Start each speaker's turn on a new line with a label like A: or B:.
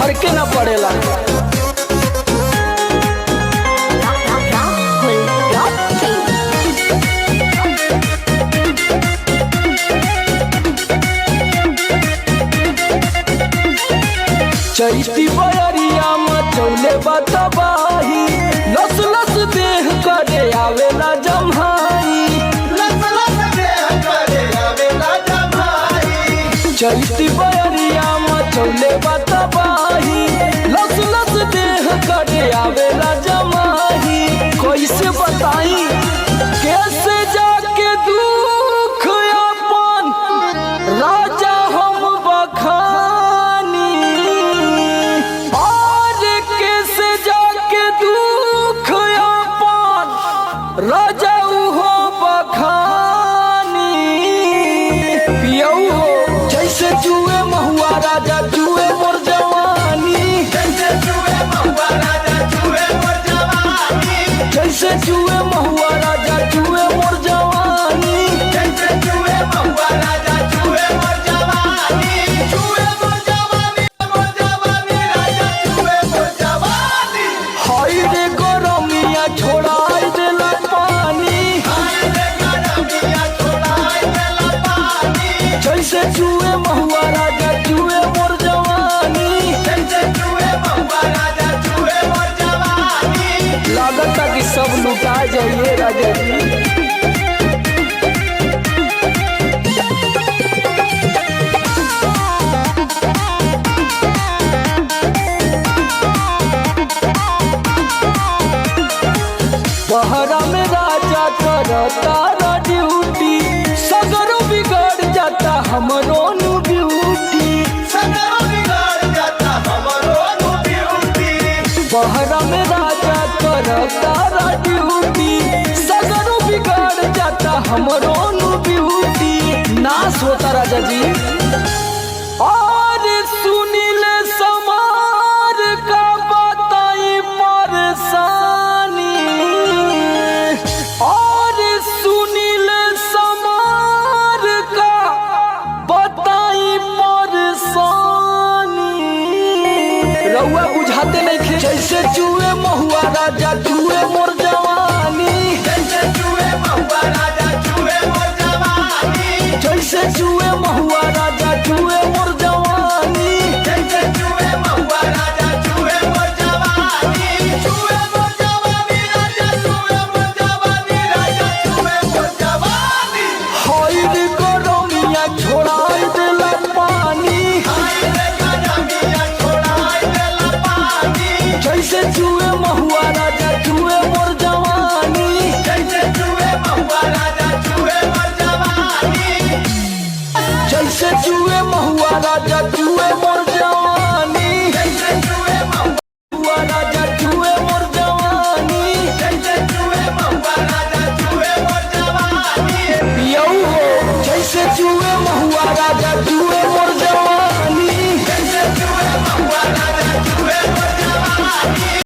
A: फर्के ना पड़ेला। चैती बयरिया मचौले बतबाही, लस लस देह करे आवेला जम्हाई। चैती बयरिया मचौले बतबाही, लस लस देह करे आवेला जमाही। कैसे बताई कैसे जाके दुख अपन राजा हम बखानी, और कैसे जाके दुख अपन राजा हो बखानी। पियऊ हो जैसे जुए महुआ राजा जुए मोर जवानी, जैसे जुए महुआ राजा जुए मोर जवानी, जैसे जुए महुआ राजा जुए मोर जवानी, जैसे जुए महुआ राजा जुए मोर जवानी, जुए मोर जवानी, मोर जवानी राजा जुए मोर जवानी। हाय रे गरमिया छोड़ाई देला पानी, हाय रे गरमिया छोड़ाई देला पानी, जैसे जुए महुआ राजा जुए मोर जवानी, जैसे जुए महुआ राजा जुए मोर जवानी। लागता कि सब लुटा जाइए राजा जी। बहरा में राजा करता ड्यूटी, सगरो बिगड़ जाता हमरो नु ब्यूटी, सगरो बिगड़ जाता हमरो नु ब्यूटी। बहरा में राजा करता ड्यूटी, सगरो बिगड़ जाता हमरो नु ब्यूटी। नाश होता राजा जी। और सुनील समार का बताई परेशानी, और सुनील समार का बताई परेशानी। रउआ बुझाते नहीं खे जैसे जुए महुआ राजा जुए मोर जवानी, जैसे जुए महुआ राजा जुए मोर जवानी, जैसे जुए महुआ राजा जुए मोर जवानी, जैसे जुए महुआ राजा जुए मोर जवानी, जुए मोर जवानी राजा जुए मोर जवानी, राजा जुए मोर जवानी। हाय रे गरमिया छोड़ाई देला पानी, हाय रे गरमिया छोड़ाई देला पानी, जैसे जुए महुआ राजा जुए मोर जवानी, जैसे जुए महुआ राजा जुए मोर जवानी, जैसे जुए महुआ राजा जुए मोर